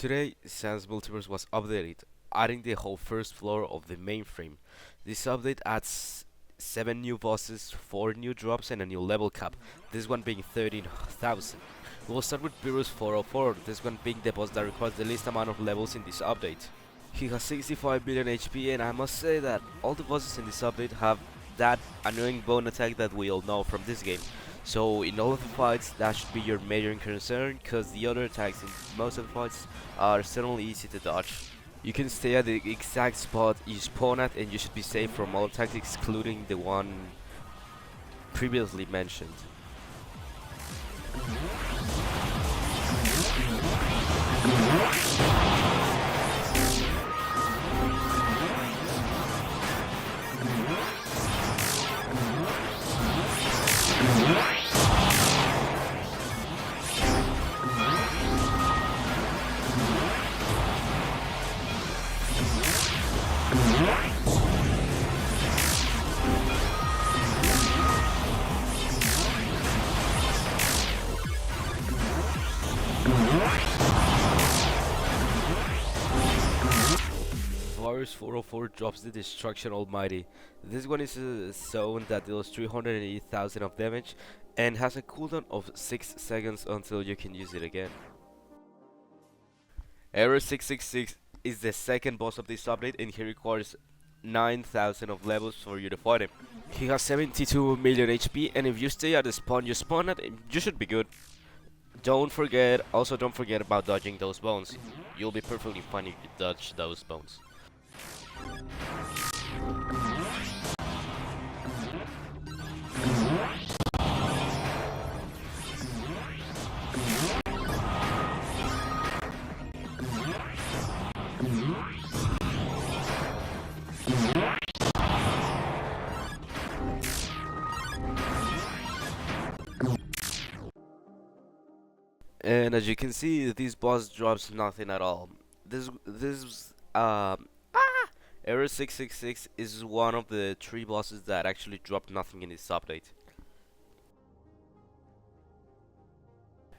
Today, since Multiverse was updated, adding the whole first floor of the mainframe. This update adds 7 new bosses, 4 new drops and a new level cap, this one being 13,000. We'll start with Virus 404, this one being the boss that requires the least amount of levels in this update. He has 65 million HP and I must say that all the bosses in this update have that annoying bone attack that we all know from this game. So in all of the fights that should be your major concern, cause the other attacks in most of the fights are certainly easy to dodge. You can stay at the exact spot you spawn at and you should be safe from all attacks excluding the one previously mentioned. Virus 404 drops the Destruction Almighty. This one is a zone that deals 380,000 of damage and has a cooldown of 6 seconds until you can use it again. Error 666 is the second boss of this update and he requires 9,000 of levels for you to fight him. He has 72 million HP and if you stay at the spawn you spawn at, you should be good. Don't forget about dodging those bones. You'll be perfectly fine if you dodge those bones. And as you can see, this boss drops nothing at all. Error 666 is one of the 3 bosses that actually drop nothing in this update.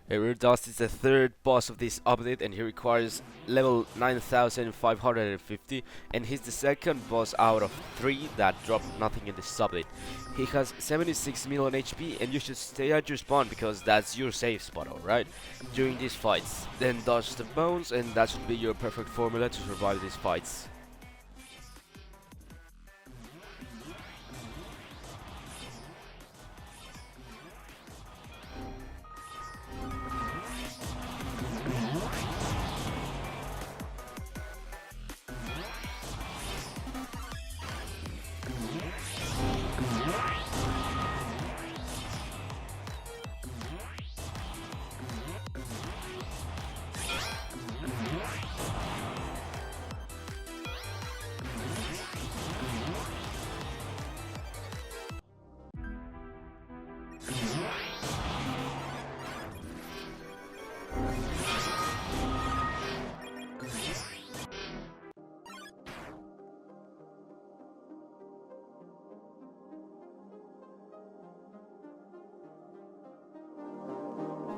ErrorDust is the 3rd boss of this update and he requires level 9550 and he's the 2nd boss out of 3 that drop nothing in this update. He has 76 million HP and you should stay at your spawn because that's your safe spot, alright? During these fights. Then dodge the bones and that should be your perfect formula to survive these fights.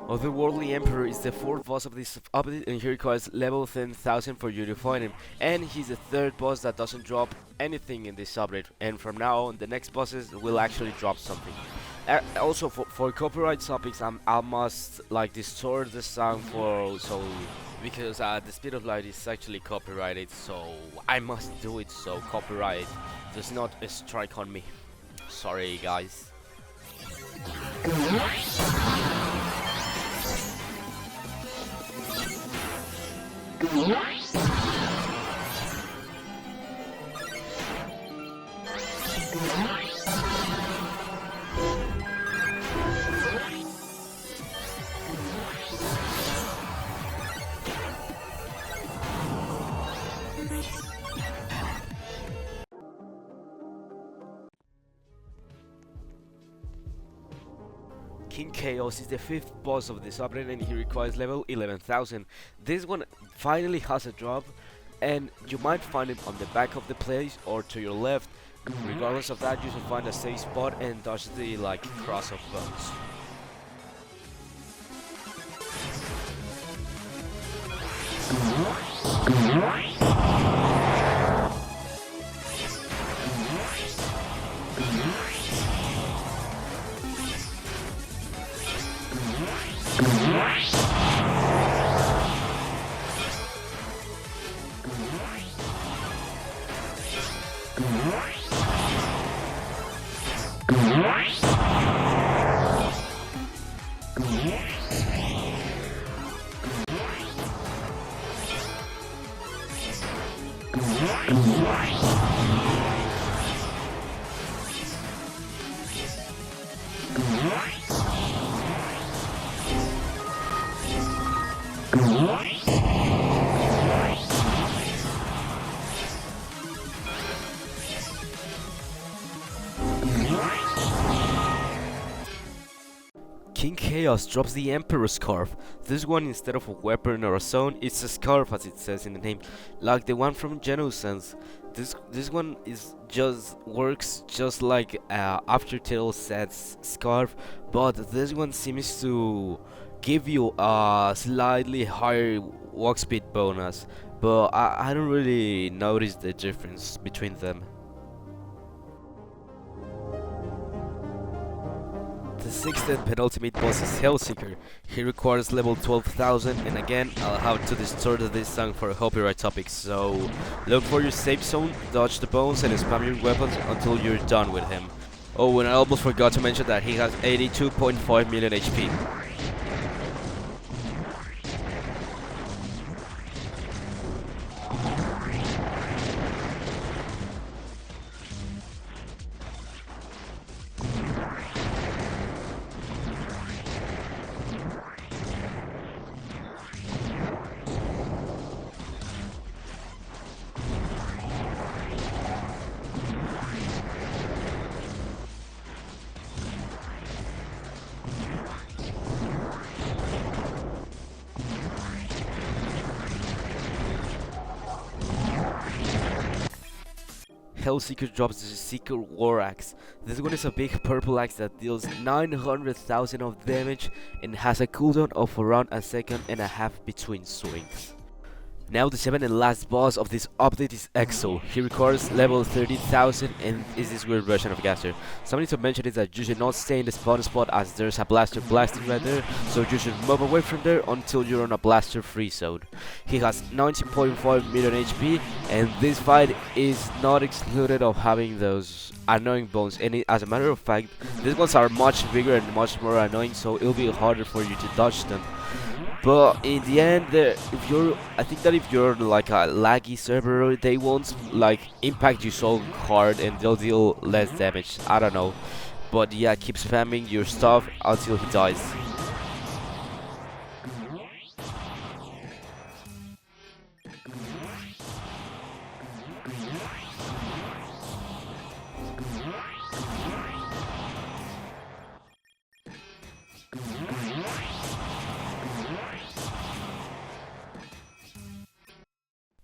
Otherwordly Emperor is the 4th boss of this update and he requires level 10,000 for you to find him. And he's the 3rd boss that doesn't drop anything in this update. And from now on, the next bosses will actually drop something. Also, for copyright topics, I must like distort the sound because the speed of light is actually copyrighted, so I must do it so copyright does not strike on me. Sorry, guys. King Chaos is the 5th boss of this update and he requires level 11,000. This one finally has a drop and you might find him on the back of the place or to your left. Regardless of that, you should find a safe spot and dodge the cross of bones. King Chaos drops the Emperor Scarf. This one, instead of a weapon or a zone, it's a scarf, as it says in the name, like the one from Genosens. This one works just like Aftertale Set's scarf, but this one seems to give you a slightly higher walk speed bonus. But I don't really notice the difference between them. The 6th and penultimate boss is HellSeeker. He requires level 12,000, and again, I'll have to distort this song for copyright topics, so look for your safe zone, dodge the bones, and spam your weapons until you're done with him. Oh, and I almost forgot to mention that he has 82.5 million HP. HellSeeker drops the Seeker War Axe. This one is a big purple axe that deals 900,000 of damage and has a cooldown of around a second and a half between swings. Now the 7th and last boss of this update is Exul. He requires level 30,000 and is this weird version of Gaster. Something to mention is that you should not stay in the spawn spot as there's a blaster blasting right there, so you should move away from there until you're on a blaster free zone. He has 90.5 million HP and this fight is not excluded of having those annoying bones, and as a matter of fact, these ones are much bigger and much more annoying, so it'll be harder for you to dodge them. But in the end, I think that if you're like a laggy server, they won't like impact you so hard and they'll deal less damage. I don't know, but yeah, keep spamming your stuff until he dies.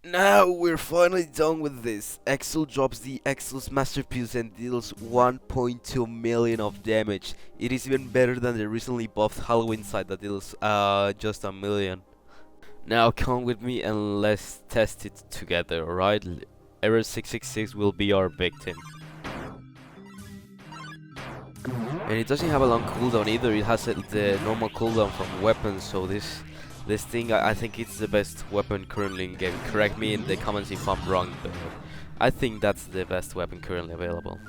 Now we're finally done with this. Exul drops the Exul's Masterpiece and deals 1.2 million of damage. It is even better than the recently buffed Halloween side that deals just a million. Now come with me and let's test it together, alright? Error 666 will be our victim. And it doesn't have a long cooldown either, it has the normal cooldown from weapons, so this thing, I think it's the best weapon currently in game. Correct me in the comments if I'm wrong, but I think that's the best weapon currently available.